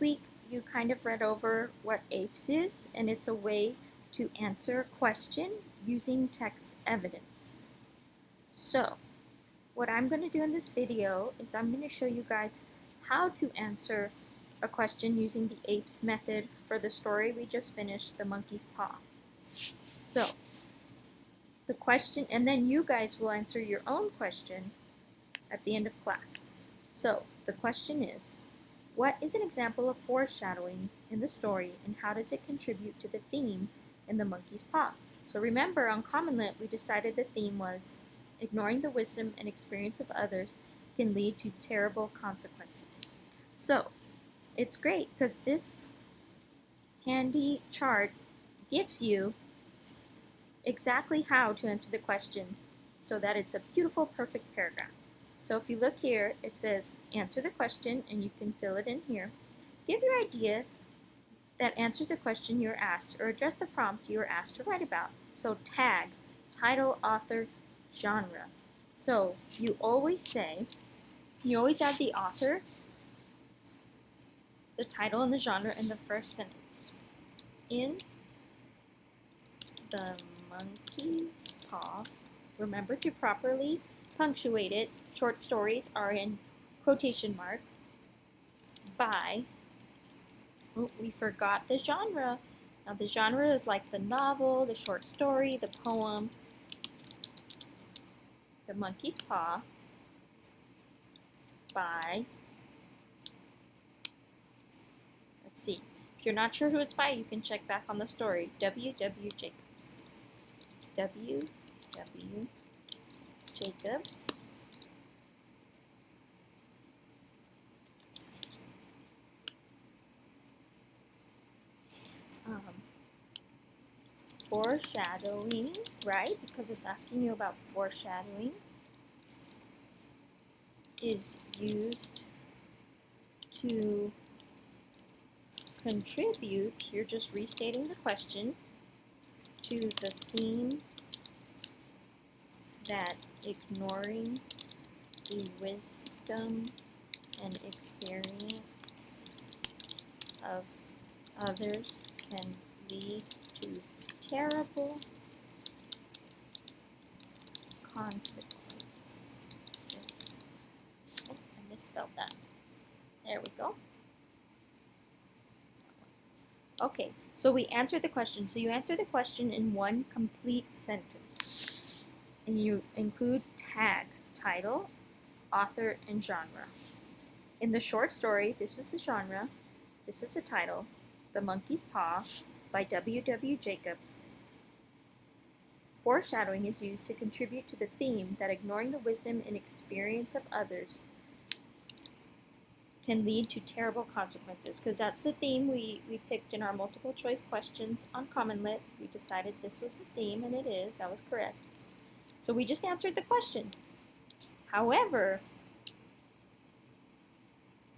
Last week, you kind of read over what APES is, and it's a way to answer a question using text evidence. So, what I'm going to do in this video is I'm going to show you guys how to answer a question using the APES method for the story we just finished, The Monkey's Paw. So, the question, and then you guys will answer your own question at the end of class. So, the question is, what is an example of foreshadowing in the story, and how does it contribute to the theme in The Monkey's Paw? So remember, on Common Lit, we decided the theme was ignoring the wisdom and experience of others can lead to terrible consequences. So it's great because this handy chart gives you exactly how to answer the question so that it's a beautiful, perfect paragraph. So if you look here, it says answer the question, and you can fill it in here. Give your idea that answers a question you're asked, or address the prompt you were asked to write about. So tag, title, author, genre. So you always add the author, the title, and the genre in the first sentence. In The Monkey's Paw, remember to properly punctuate it. Short stories are in quotation mark. By, we forgot the genre. Now the genre is like the novel, the short story, the poem. The Monkey's Paw by, let's see, if you're not sure who it's by, you can check back on the story. W.W. Jacobs. W.W. Jacobs. Foreshadowing, right? Because it's asking you about foreshadowing, is used to contribute, you're just restating the question, to the theme that ignoring the wisdom and experience of others can lead to terrible consequences. Oh, I misspelled that. There we go. Okay, so we answered the question. So you answer the question in one complete sentence. And you include tag, title, author, and genre. In the short story, this is the genre, this is the title, The Monkey's Paw by W.W. Jacobs. Foreshadowing is used to contribute to the theme that ignoring the wisdom and experience of others can lead to terrible consequences, because that's the theme we picked in our multiple choice questions on Common Lit. We decided this was the theme, and it is. That was correct. So we just answered the question. However,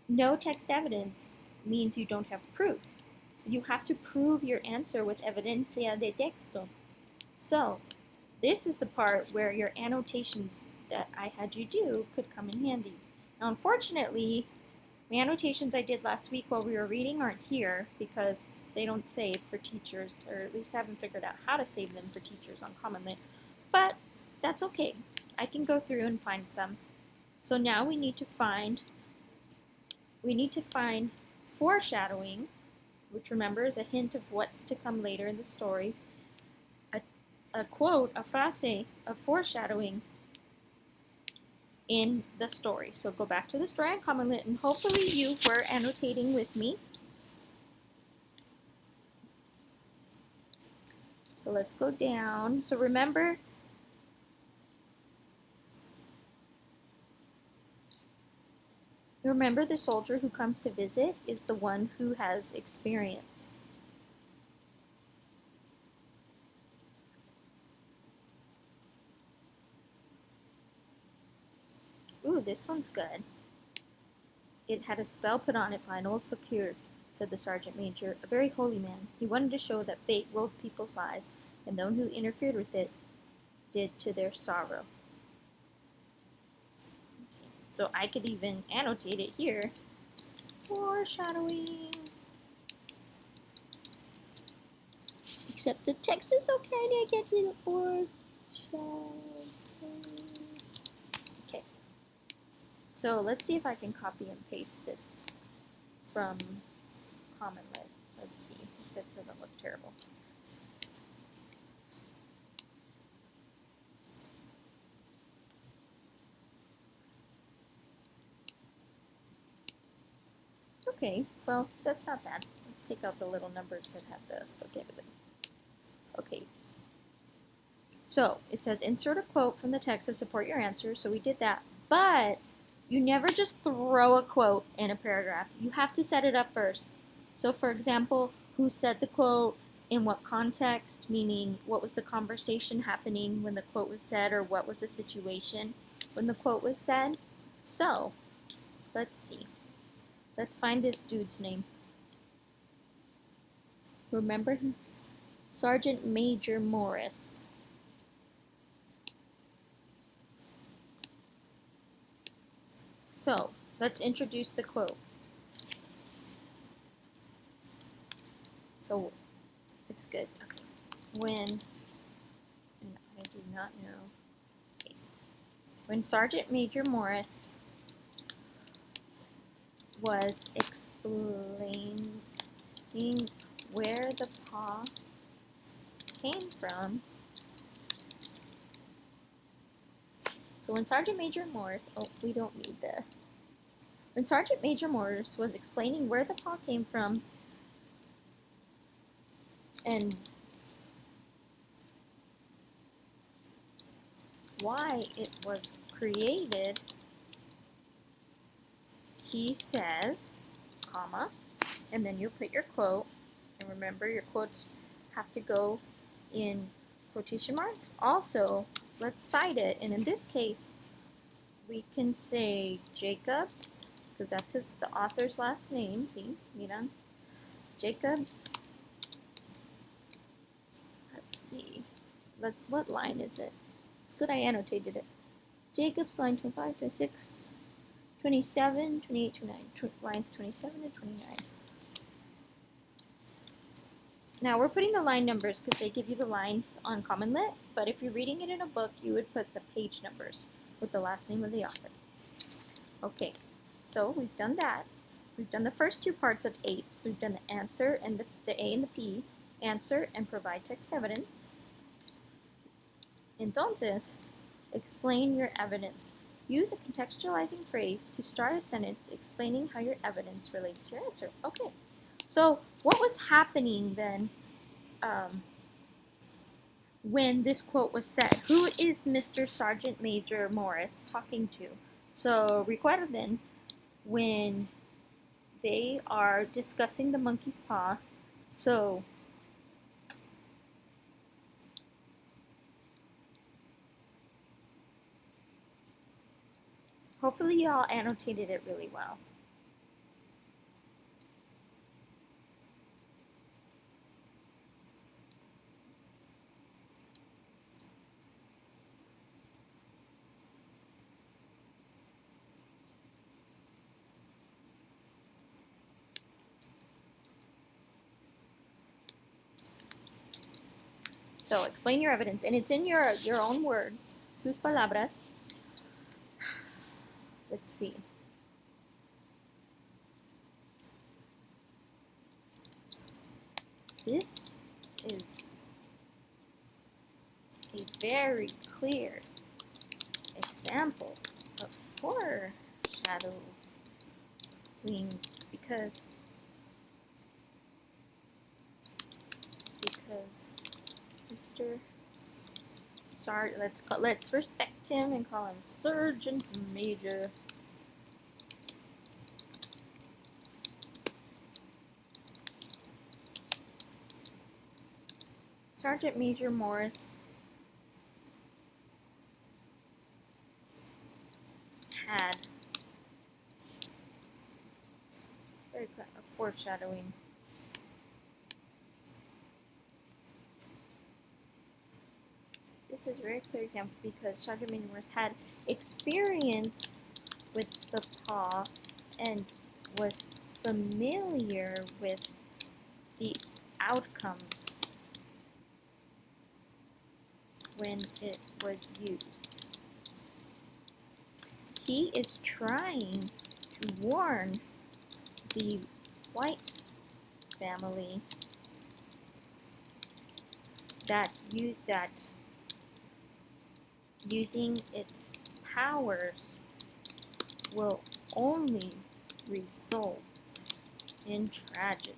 no text evidence means you don't have proof. So you have to prove your answer with evidencia de texto. So this is the part where your annotations that I had you do could come in handy. Now, unfortunately, the annotations I did last week while we were reading aren't here because they don't save for teachers, or at least I haven't figured out how to save them for teachers on Common Lit. But that's okay. I can go through and find some. So now we need to find foreshadowing, which remember is a hint of what's to come later in the story. A quote, a phrase of foreshadowing in the story. So go back to the story on Common Lit, and hopefully you were annotating with me. So let's go down. So remember the soldier who comes to visit is the one who has experience. Ooh, this one's good. It had a spell put on it by an old fakir, said the sergeant major, a very holy man. He wanted to show that fate ruled people's lives, and those who interfered with it did to their sorrow. Okay, so I could even annotate it here. Foreshadowing. except the text is so kind I get to the fourth. Okay, so let's see if I can copy and paste this from Common Lit. Let's see if it doesn't look terrible. Okay, well, that's not bad. Let's take out the little numbers that have the vocabulary. Okay, so it says insert a quote from the text to support your answer, so we did that. But you never just throw a quote in a paragraph. You have to set it up first. So for example, who said the quote, in what context, meaning what was the conversation happening when the quote was said, or what was the situation when the quote was said. So let's see. Let's find this dude's name. Remember him? Sergeant Major Morris. So let's introduce the quote. So it's good. Okay. When, and I do not know, paste. When Sergeant Major Morris was explaining where the paw came from. So when Sergeant Major Morris, when Sergeant Major Morris was explaining where the paw came from and why it was created, he says, comma, and then you put your quote, and remember your quotes have to go in quotation marks. Also, let's cite it, and in this case, we can say Jacobs, because that's the author's last name. See, Miran Jacobs. Let's see. What line is it? It's good I annotated it. Jacobs, line 25, 26, 27, 28, 29. Lines 27 and 29. Now we're putting the line numbers because they give you the lines on Common Lit, but if you're reading it in a book, you would put the page numbers with the last name of the author. Okay, so we've done that. We've done the first two parts of APES. We've done the answer and the A and the P, answer and provide text evidence. Entonces, explain your evidence. Use a contextualizing phrase to start a sentence explaining how your evidence relates to your answer. Okay, so what was happening then when this quote was said? Who is Mr. Sergeant Major Morris talking to? So recuerden, when they are discussing the monkey's paw, so hopefully you all annotated it really well. So explain your evidence, and it's in your own words, sus palabras. Let's see. This is a very clear example of foreshadowing because Mr. Let's respect him and call him Sergeant Major. Sergeant Major Morris had very clear foreshadowing. This is a very clear example because Sergeant Major Morris had experience with the paw and was familiar with the outcomes when it was used. He is trying to warn the white family that using its powers will only result in tragedy.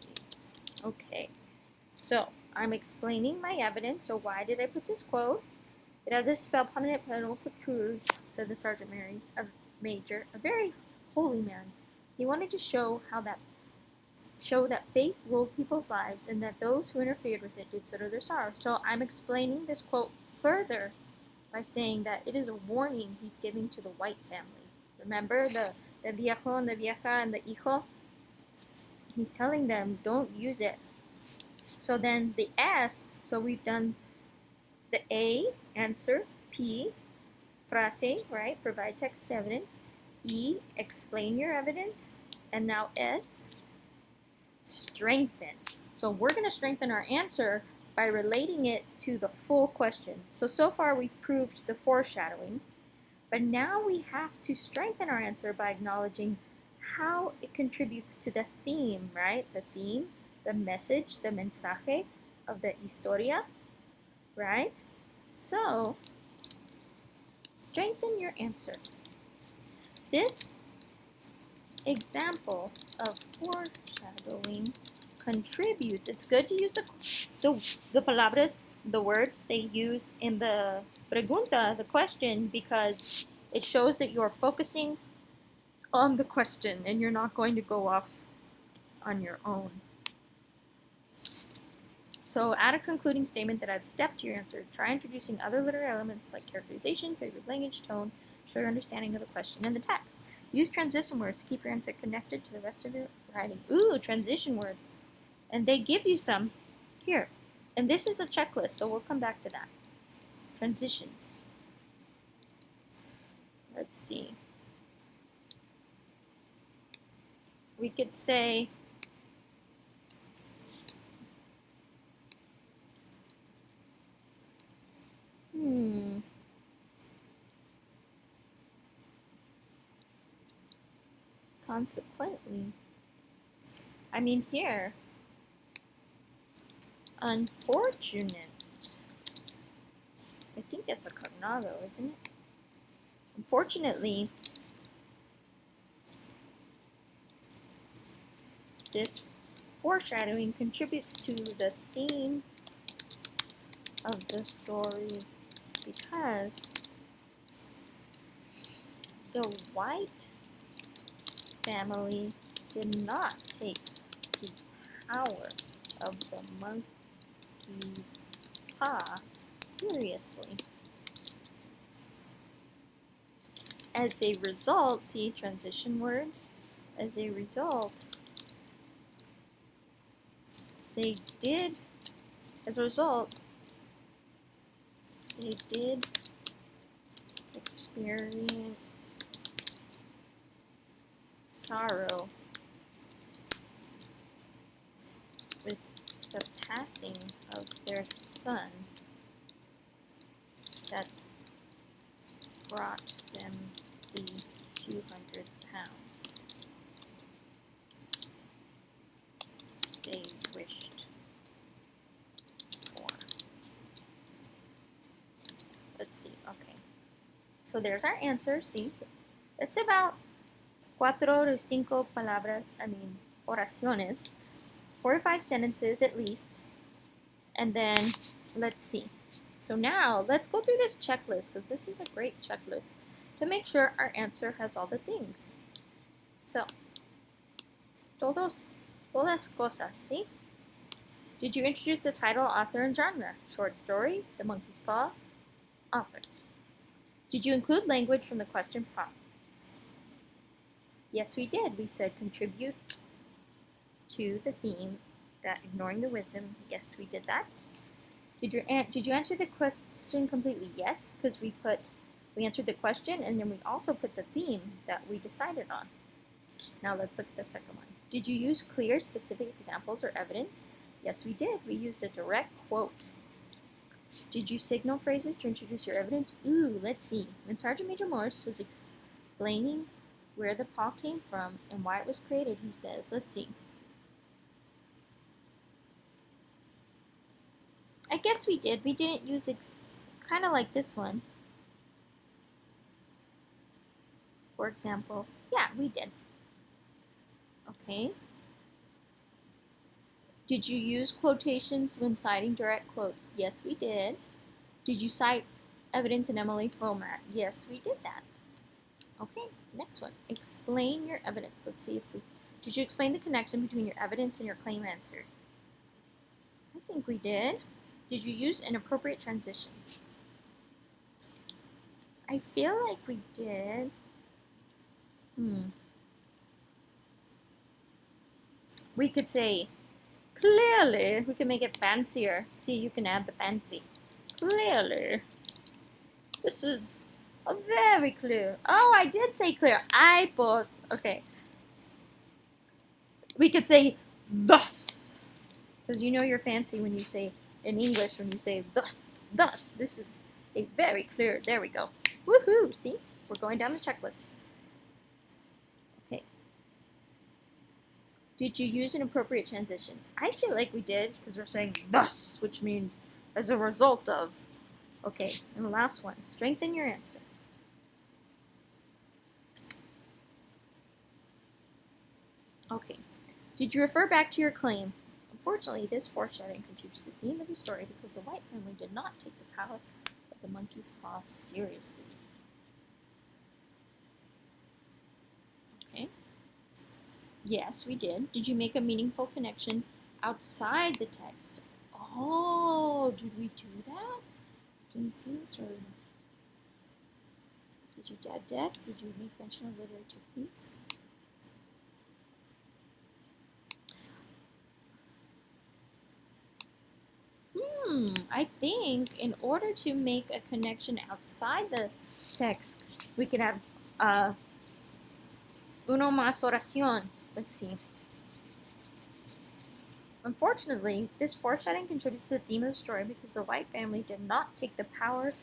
Okay, so I'm explaining my evidence. So why did I put this quote? It has a spell prominent penal for cruise, said the Sergeant Major, a very holy man. He wanted to show that fate ruled people's lives and that those who interfered with it did so to their sorrow. So I'm explaining this quote further by saying that it is a warning he's giving to the white family. Remember the viejo and the vieja and the hijo? He's telling them, don't use it. So then the S, so we've done the A, answer, P, frase, right, provide text evidence, E, explain your evidence, and now S, strengthen. So we're going to strengthen our answer by relating it to the full question. So far we've proved the foreshadowing, but now we have to strengthen our answer by acknowledging how it contributes to the theme, right? The theme, the message, the mensaje of the historia, right? So, strengthen your answer. This example of foreshadowing contributes. It's good to use the palabras, the words they use in the pregunta, the question, because it shows that you're focusing on the question and you're not going to go off on your own. So add a concluding statement that adds depth to your answer. Try introducing other literary elements like characterization, figure of language, tone, show your understanding of the question and the text. Use transition words to keep your answer connected to the rest of your writing. Ooh, transition words. And they give you some here. And this is a checklist, so we'll come back to that. Transitions. Let's see. We could say, consequently, I mean here, unfortunate. I think that's a cognado, isn't it? Unfortunately, this foreshadowing contributes to the theme of the story because the white family did not take the power of the monkey's paw seriously. As a result, see transition words, as a result, they did experience sorrow with the passing of their son that brought them the few hundred pounds they wished for. Let's see, okay. So there's our answer, see? It's about 4 to 5 palabras, oraciones, 4 to 5 sentences at least. And then, let's see. So now, let's go through this checklist, because this is a great checklist, to make sure our answer has all the things. So, todas cosas, see? Did you introduce the title, author, and genre? Short story, The Monkey's Paw, author. Did you include language from the question prompt? Yes, we did. We said contribute to the theme, that ignoring the wisdom. Yes, we did that. Did you answer the question completely? Yes, because we answered the question and then we also put the theme that we decided on. Now let's look at the second one. Did you use clear, specific examples or evidence? Yes, we did. We used a direct quote. Did you signal phrases to introduce your evidence? Ooh, let's see. When Sergeant Major Morse was explaining where the paw came from and why it was created, he says, let's see. I guess we did. We didn't use kind of like this one. For example, yeah, we did. Okay. Did you use quotations when citing direct quotes? Yes, we did. Did you cite evidence in MLA format? Yes, we did that. Okay, next one. Explain your evidence. Let's see if we... Did you explain the connection between your evidence and your claim answer? I think we did. Did you use an appropriate transition? I feel like we did. We could say, clearly, we can make it fancier. See, you can add the fancy. Clearly. This is a very clear. Oh, I did say clear. APES. Okay. We could say thus. Because you know you're fancy when you say, in English, when you say thus. Thus. This is a very clear. There we go. Woohoo. See? We're going down the checklist. Okay. Did you use an appropriate transition? I feel like we did because we're saying thus, which means as a result of. Okay, and the last one. Strengthen your answer. Okay. Did you refer back to your claim? Unfortunately, this foreshadowing contributes to the theme of the story because the White family did not take the power of the monkey's paw seriously. Okay. Yes, we did. Did you make a meaningful connection outside the text? Oh, did we do that? Did you do this or did you add depth? Did you make mention of literary techniques? I think in order to make a connection outside the text, we could have uno más oración. Let's see. Unfortunately, this foreshadowing contributes to the theme of the story because the White family did not take the power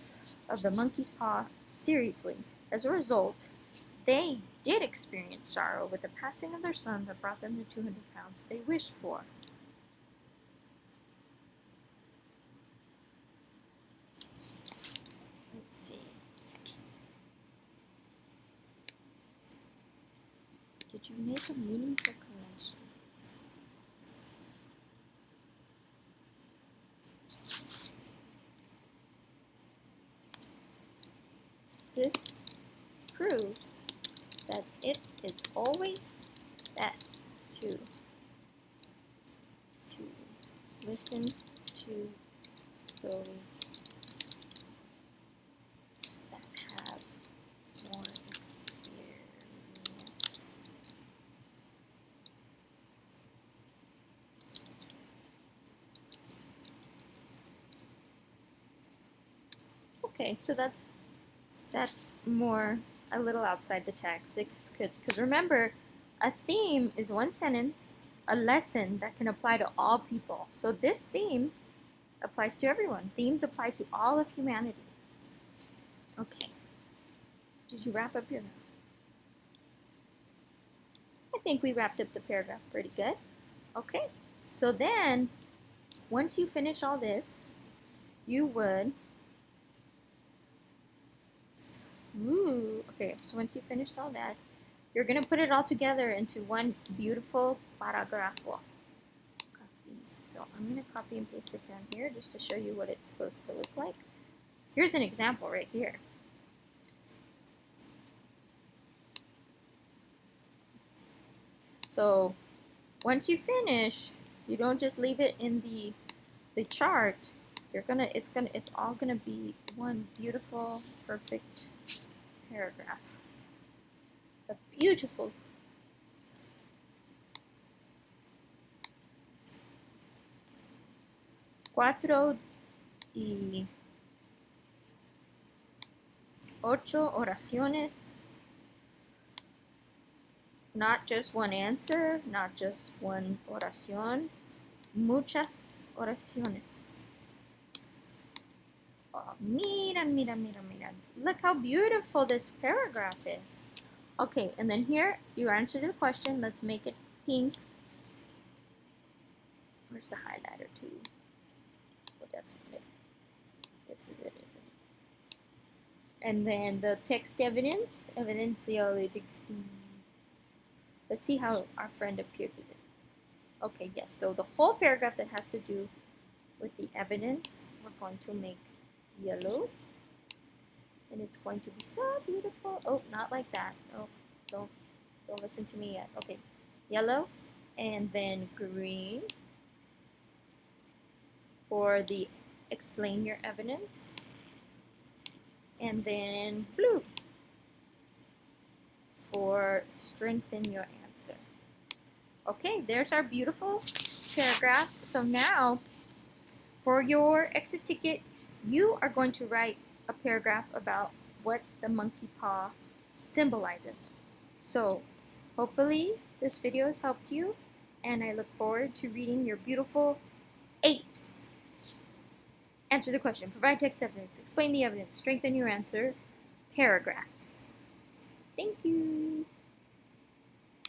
of the monkey's paw seriously. As a result, they did experience sorrow with the passing of their son that brought them the 200 pounds they wished for. Let's see. Did you make a meaningful connection? This proves that it is always best to listen to those that have more experience. Okay, so that's more a little outside the text. Because remember, a theme is one sentence, a lesson that can apply to all people. So this theme applies to everyone. Themes apply to all of humanity. Okay. Did you wrap up your... I think we wrapped up the paragraph pretty good. Okay. So then, once you finish all this, you would... Okay, so once you finished all that, you're going to put it all together into one beautiful paragrafo. So I'm going to copy and paste it down here just to show you what it's supposed to look like. Here's an example right here. So once you finish, you don't just leave it in the chart. It's all gonna be one beautiful, perfect paragraph. A beautiful. Cuatro y ocho oraciones. Not just one answer, not just one oración, muchas oraciones. Miran. Look how beautiful this paragraph is. Okay, and then here you answer the question. Let's make it pink. Where's the highlighter too? Oh, that's it. This is it, isn't it? And then the text evidence. Let's see how our friend appeared with it. Okay, yes, so the whole paragraph that has to do with the evidence, we're going to make yellow. And it's going to be so beautiful. Oh, not like that. Oh, don't listen to me yet. Okay, yellow, and then green for the explain your evidence, and then blue for strengthen your answer. Okay, there's our beautiful paragraph. So now, for your exit ticket, you are going to write a paragraph about what the monkey paw symbolizes. So hopefully this video has helped you, and I look forward to reading your beautiful APES. Answer the question, provide text evidence, explain the evidence, strengthen your answer, paragraphs. Thank you.